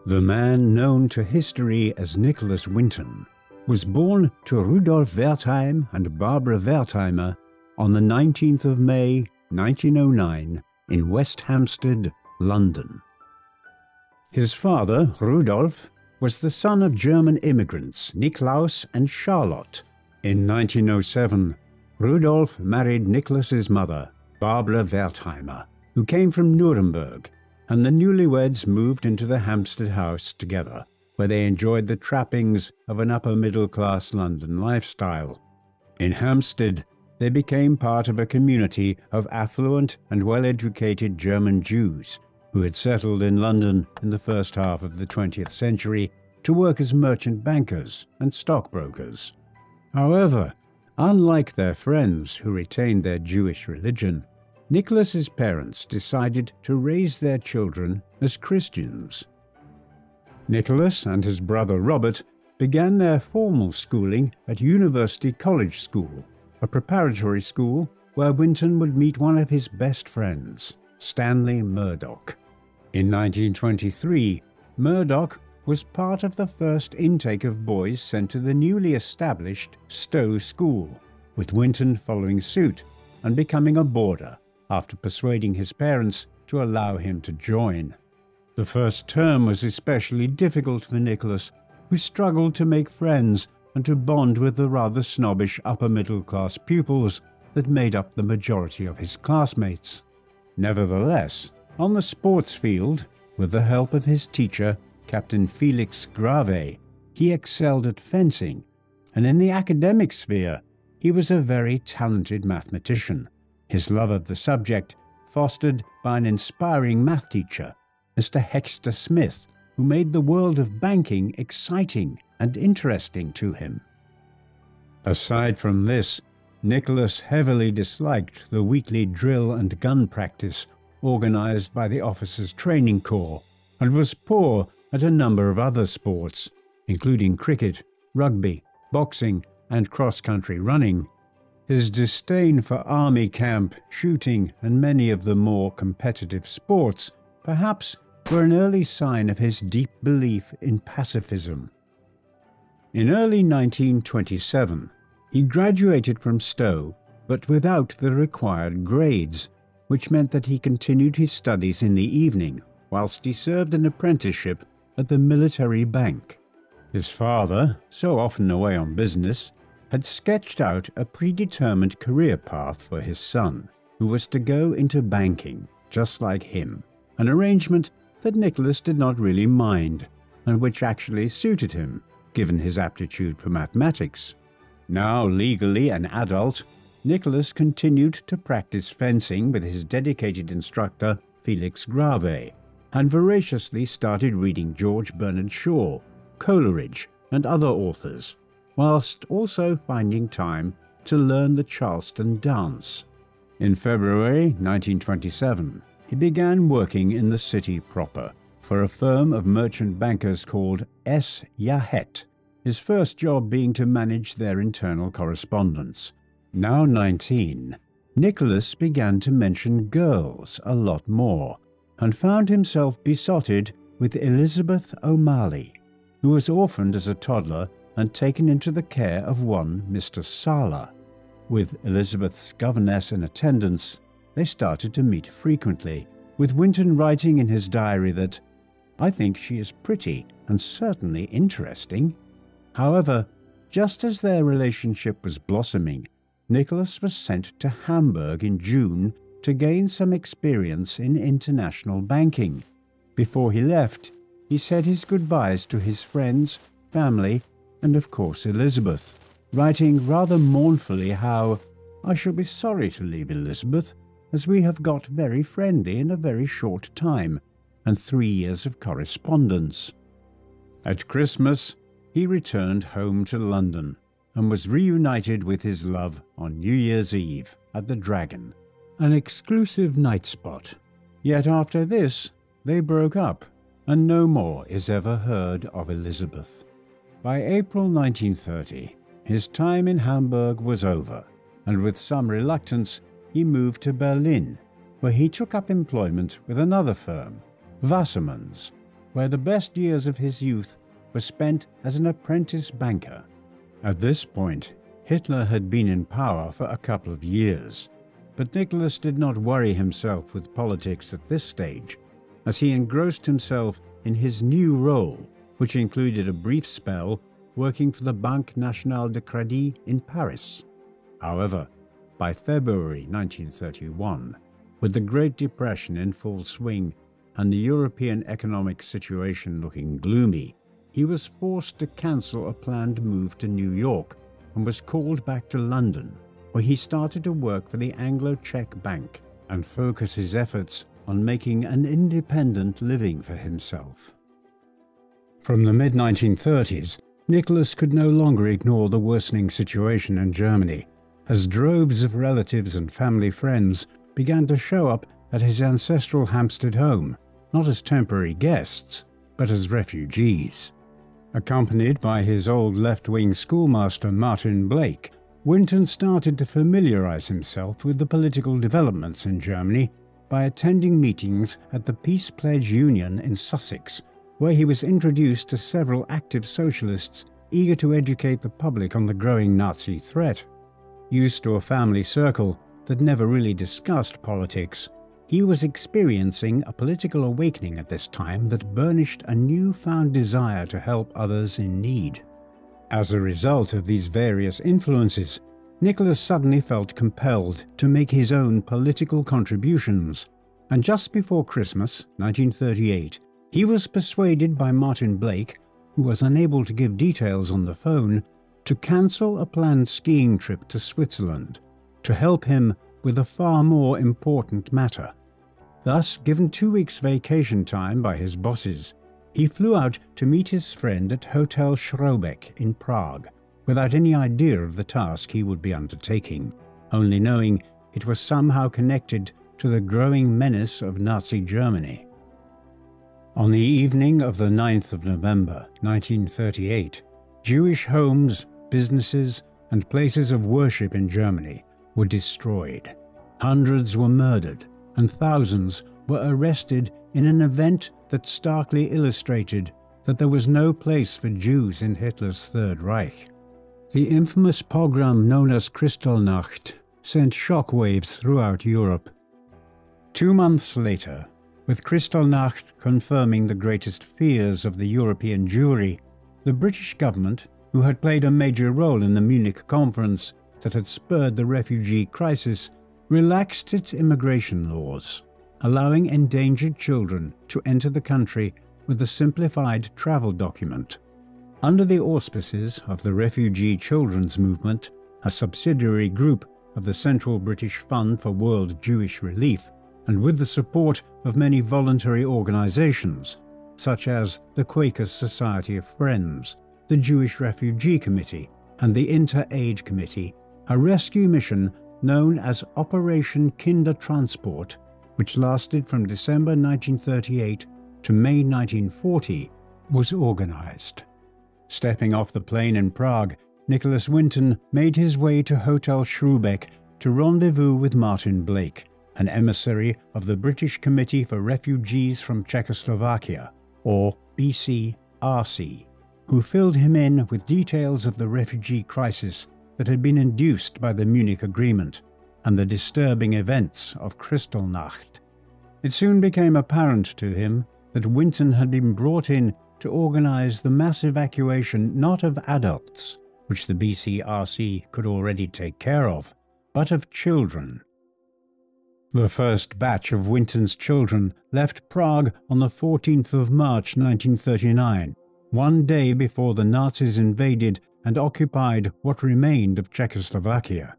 The man known to history as Nicholas Winton was born to Rudolf Wertheim and Barbara Wertheimer on the 19th of May 1909 in West Hampstead, London. His father, Rudolf, was the son of German immigrants Niklaus and Charlotte. In 1907, Rudolf married Nicholas's mother, Barbara Wertheimer, who came from Nuremberg, and the newlyweds moved into the Hampstead house together, where they enjoyed the trappings of an upper-middle-class London lifestyle. In Hampstead, they became part of a community of affluent and well-educated German Jews who had settled in London in the first half of the 20th century to work as merchant bankers and stockbrokers. However, unlike their friends who retained their Jewish religion, Nicholas's parents decided to raise their children as Christians. Nicholas and his brother Robert began their formal schooling at University College School, a preparatory school where Winton would meet one of his best friends, Stanley Murdoch. In 1923, Murdoch was part of the first intake of boys sent to the newly established Stowe School, with Winton following suit and becoming a boarder after persuading his parents to allow him to join. The first term was especially difficult for Nicholas, who struggled to make friends and to bond with the rather snobbish upper-middle-class pupils that made up the majority of his classmates. Nevertheless, on the sports field, with the help of his teacher, Captain Felix Grave, he excelled at fencing, and in the academic sphere, he was a very talented mathematician, his love of the subject fostered by an inspiring math teacher, Mr. Hexter Smith, who made the world of banking exciting and interesting to him. Aside from this, Nicholas heavily disliked the weekly drill and gun practice organized by the Officers' Training Corps, and was poor at a number of other sports, including cricket, rugby, boxing, and cross-country running. His disdain for army camp, shooting, and many of the more competitive sports perhaps were an early sign of his deep belief in pacifism. In early 1927, he graduated from Stowe, but without the required grades, which meant that he continued his studies in the evening whilst he served an apprenticeship at the military bank. His father, so often away on business, had sketched out a predetermined career path for his son, who was to go into banking, just like him, an arrangement that Nicholas did not really mind, and which actually suited him, given his aptitude for mathematics. Now legally an adult, Nicholas continued to practice fencing with his dedicated instructor, Felix Grave, and voraciously started reading George Bernard Shaw, Coleridge, and other authors, whilst also finding time to learn the Charleston dance. In February 1927, he began working in the city proper for a firm of merchant bankers called S. Yahet, his first job being to manage their internal correspondence. Now 19, Nicholas began to mention girls a lot more, and found himself besotted with Elizabeth O'Malley, who was orphaned as a toddler and taken into the care of one Mr. Sala. With Elizabeth's governess in attendance, they started to meet frequently, with Winton writing in his diary that, "I think she is pretty and certainly interesting." However, just as their relationship was blossoming, Nicholas was sent to Hamburg in June to gain some experience in international banking. Before he left, he said his goodbyes to his friends, family, and of course Elizabeth, writing rather mournfully how, "I shall be sorry to leave Elizabeth, as we have got very friendly in a very short time, and 3 years of correspondence." At Christmas, he returned home to London, and was reunited with his love on New Year's Eve at the Dragon, an exclusive night spot. Yet after this, they broke up, and no more is ever heard of Elizabeth. By April 1930, his time in Hamburg was over, and with some reluctance, he moved to Berlin, where he took up employment with another firm, Wassermann's. where the best years of his youth were spent as an apprentice banker. At this point, Hitler had been in power for a couple of years, but Nicholas did not worry himself with politics at this stage, as he engrossed himself in his new role, which included a brief spell working for the Banque Nationale de Crédit in Paris. However, by February 1931, with the Great Depression in full swing and the European economic situation looking gloomy, he was forced to cancel a planned move to New York and was called back to London, where he started to work for the Anglo-Czech Bank and focus his efforts on making an independent living for himself. From the mid-1930s, Nicholas could no longer ignore the worsening situation in Germany, as droves of relatives and family friends began to show up at his ancestral Hampstead home, not as temporary guests, but as refugees. Accompanied by his old left-wing schoolmaster Martin Blake, Winton started to familiarize himself with the political developments in Germany by attending meetings at the Peace Pledge Union in Sussex, where he was introduced to several active socialists eager to educate the public on the growing Nazi threat. Used to a family circle that never really discussed politics, he was experiencing a political awakening at this time that burnished a newfound desire to help others in need. As a result of these various influences, Nicholas suddenly felt compelled to make his own political contributions, and just before Christmas 1938, he was persuaded by Martin Blake, who was unable to give details on the phone, to cancel a planned skiing trip to Switzerland to help him with a far more important matter. Thus, given 2 weeks vacation time by his bosses, he flew out to meet his friend at Hotel Schrobeck in Prague, without any idea of the task he would be undertaking, only knowing it was somehow connected to the growing menace of Nazi Germany. On the evening of the 9th of November 1938, Jewish homes, businesses, and places of worship in Germany were destroyed. Hundreds were murdered, and thousands were arrested in an event that starkly illustrated that there was no place for Jews in Hitler's Third Reich. The infamous pogrom known as Kristallnacht sent shockwaves throughout Europe. 2 months later, with Kristallnacht confirming the greatest fears of the European Jewry, the British government, who had played a major role in the Munich conference that had spurred the refugee crisis, relaxed its immigration laws, allowing endangered children to enter the country with a simplified travel document. Under the auspices of the Refugee Children's Movement, a subsidiary group of the Central British Fund for World Jewish Relief, and with the support of many voluntary organizations, such as the Quaker Society of Friends, the Jewish Refugee Committee, and the Inter-Aid Committee, a rescue mission known as Operation Kindertransport, which lasted from December 1938 to May 1940, was organized. Stepping off the plane in Prague, Nicholas Winton made his way to Hotel Schrobeck to rendezvous with Martin Blake, an emissary of the British Committee for Refugees from Czechoslovakia, or BCRC, who filled him in with details of the refugee crisis that had been induced by the Munich Agreement and the disturbing events of Kristallnacht. It soon became apparent to him that Winton had been brought in to organize the mass evacuation not of adults, which the BCRC could already take care of, but of children. The first batch of Winton's children left Prague on the 14th of March 1939, 1 day before the Nazis invaded and occupied what remained of Czechoslovakia.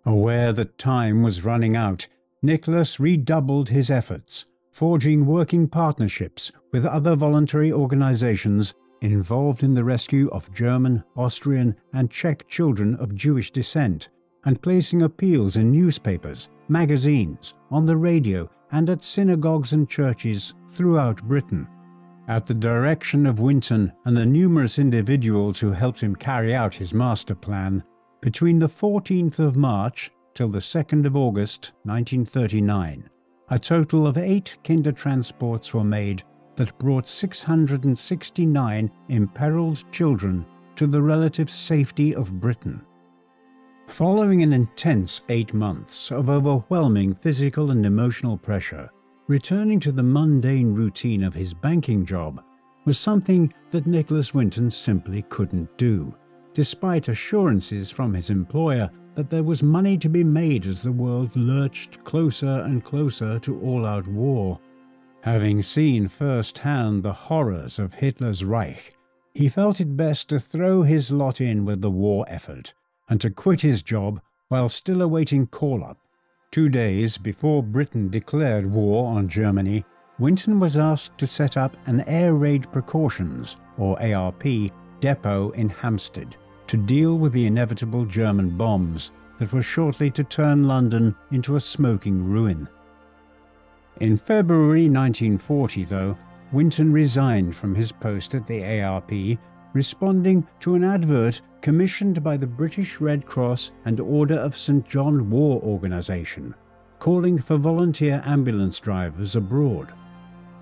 Aware that time was running out, Nicholas redoubled his efforts, forging working partnerships with other voluntary organizations involved in the rescue of German, Austrian, and Czech children of Jewish descent, and placing appeals in newspapers, magazines, on the radio, and at synagogues and churches throughout Britain. At the direction of Winton and the numerous individuals who helped him carry out his master plan, between the 14th of March till the 2nd of August 1939, a total of 8 Kindertransports were made that brought 669 imperiled children to the relative safety of Britain. Following an intense 8 months of overwhelming physical and emotional pressure, returning to the mundane routine of his banking job was something that Nicholas Winton simply couldn't do, despite assurances from his employer that there was money to be made as the world lurched closer and closer to all-out war. Having seen firsthand the horrors of Hitler's Reich, he felt it best to throw his lot in with the war effort and to quit his job while still awaiting call-up. 2 days before Britain declared war on Germany, Winton was asked to set up an Air Raid Precautions, or ARP, depot in Hampstead to deal with the inevitable German bombs that were shortly to turn London into a smoking ruin. In February 1940, though, Winton resigned from his post at the ARP, responding to an advert commissioned by the British Red Cross and Order of St. John War Organisation, calling for volunteer ambulance drivers abroad.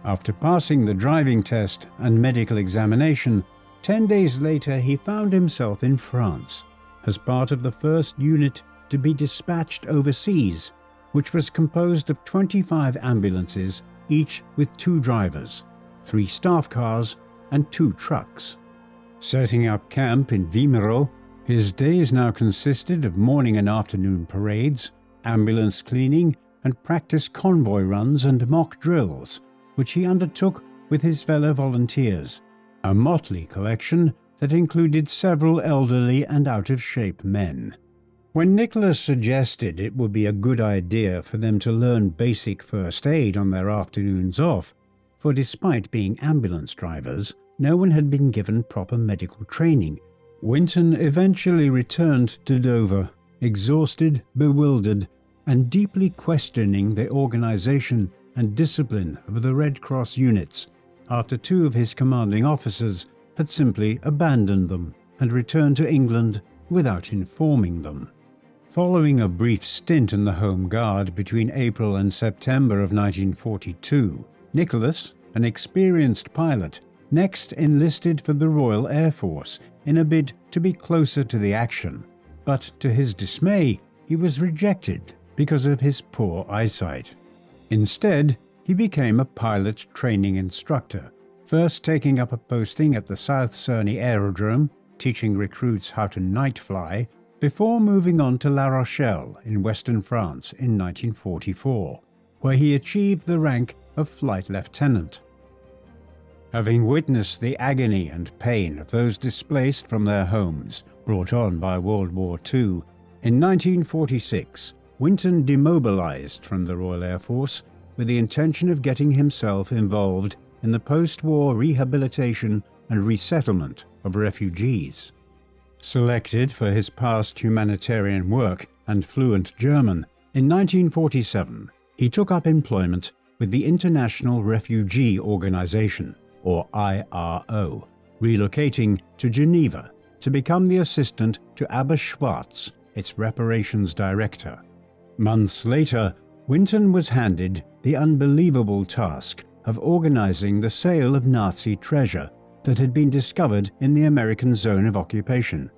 After passing the driving test and medical examination, 10 days later he found himself in France, as part of the first unit to be dispatched overseas, which was composed of 25 ambulances, each with 2 drivers, 3 staff cars and 2 trucks. Setting up camp in Wimereux, his days now consisted of morning and afternoon parades, ambulance cleaning, and practice convoy runs and mock drills, which he undertook with his fellow volunteers, a motley collection that included several elderly and out-of-shape men. When Nicholas suggested it would be a good idea for them to learn basic first aid on their afternoons off, for despite being ambulance drivers, no one had been given proper medical training, Winton eventually returned to Dover, exhausted, bewildered, and deeply questioning the organization and discipline of the Red Cross units, after 2 of his commanding officers had simply abandoned them and returned to England without informing them. Following a brief stint in the Home Guard between April and September of 1942, Nicholas, an experienced pilot, next enlisted for the Royal Air Force in a bid to be closer to the action, but to his dismay, he was rejected because of his poor eyesight. Instead, he became a pilot training instructor, first taking up a posting at the South Cernay Aerodrome, teaching recruits how to night fly, before moving on to La Rochelle in western France in 1944, where he achieved the rank of flight lieutenant. Having witnessed the agony and pain of those displaced from their homes brought on by World War II, in 1946, Winton demobilized from the Royal Air Force with the intention of getting himself involved in the post-war rehabilitation and resettlement of refugees. Selected for his past humanitarian work and fluent German, in 1947 he took up employment with the International Refugee Organization, or IRO, relocating to Geneva to become the assistant to Abbe Schwartz, its reparations director. Months later, Winton was handed the unbelievable task of organizing the sale of Nazi treasure that had been discovered in the American zone of occupation.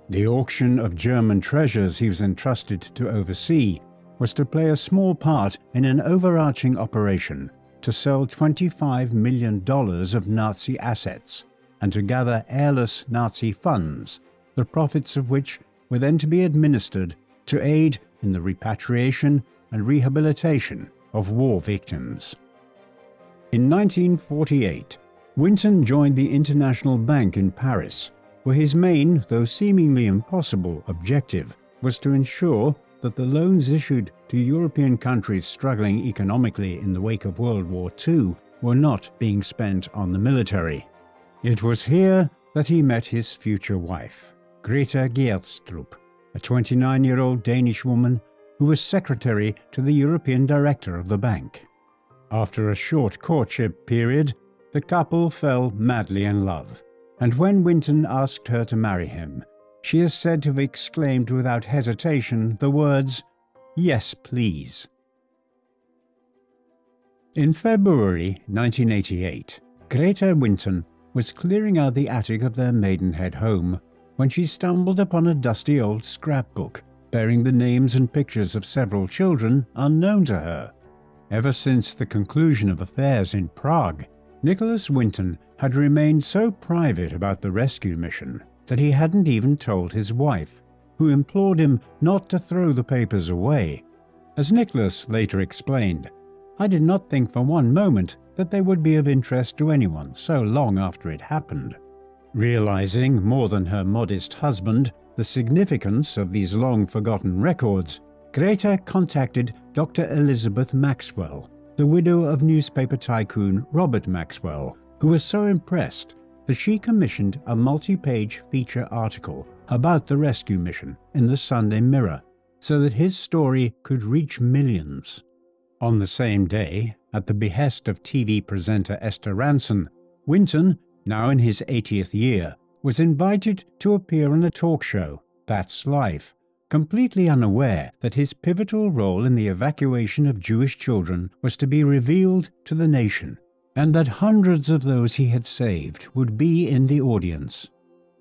The auction of German treasures he was entrusted to oversee was to play a small part in an overarching operation to sell $25 million of Nazi assets and to gather airless Nazi funds, the profits of which were then to be administered to aid in the repatriation and rehabilitation of war victims. In 1948, Winton joined the International Bank in Paris, where his main, though seemingly impossible, objective was to ensure that the loans issued to European countries struggling economically in the wake of World War II were not being spent on the military. It was here that he met his future wife, Greta Geertstrup, a 29-year-old Danish woman who was secretary to the European director of the bank. After a short courtship period, the couple fell madly in love, and when Winton asked her to marry him, she is said to have exclaimed without hesitation the words, "Yes, please." In February 1988, Greta Winton was clearing out the attic of their Maidenhead home when she stumbled upon a dusty old scrapbook bearing the names and pictures of several children unknown to her. Ever since the conclusion of affairs in Prague, Nicholas Winton had remained so private about the rescue mission that he hadn't even told his wife, who implored him not to throw the papers away. As Nicholas later explained, "I did not think for one moment that they would be of interest to anyone so long after it happened." Realizing more than her modest husband the significance of these long-forgotten records, Greta contacted Dr. Elizabeth Maxwell, the widow of newspaper tycoon Robert Maxwell, who was so impressed that she commissioned a multi-page feature article about the rescue mission in the Sunday Mirror so that his story could reach millions. On the same day, at the behest of TV presenter Esther Ranson, Winton, now in his 80th year, was invited to appear on a talk show, That's Life, completely unaware that his pivotal role in the evacuation of Jewish children was to be revealed to the nation, and that hundreds of those he had saved would be in the audience.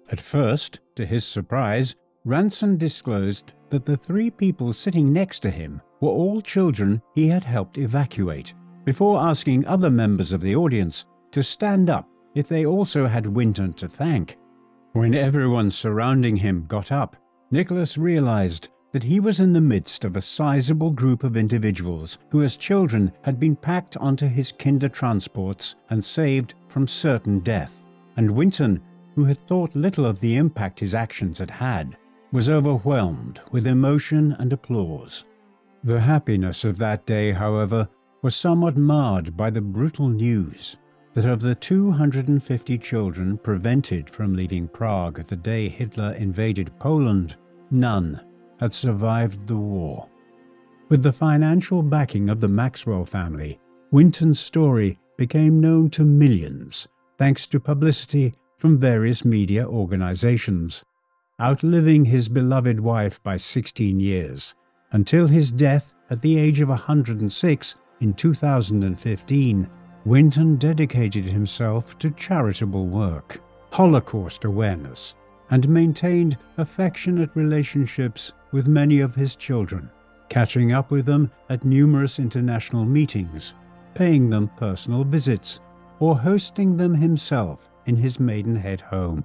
At first, to his surprise, Ranson disclosed that the 3 people sitting next to him were all children he had helped evacuate, before asking other members of the audience to stand up if they also had Winton to thank. When everyone surrounding him got up, Nicholas realized that he was in the midst of a sizable group of individuals who as children had been packed onto his kinder transports and saved from certain death, and Winton, who had thought little of the impact his actions had had, was overwhelmed with emotion and applause. The happiness of that day, however, was somewhat marred by the brutal news that of the 250 children prevented from leaving Prague the day Hitler invaded Poland, none had survived the war. With the financial backing of the Maxwell family, Winton's story became known to millions thanks to publicity from various media organizations, outliving his beloved wife by 16 years, until his death at the age of 106 in 2015. Winton dedicated himself to charitable work, Holocaust awareness, and maintained affectionate relationships with many of his children, catching up with them at numerous international meetings, paying them personal visits, or hosting them himself in his Maidenhead home.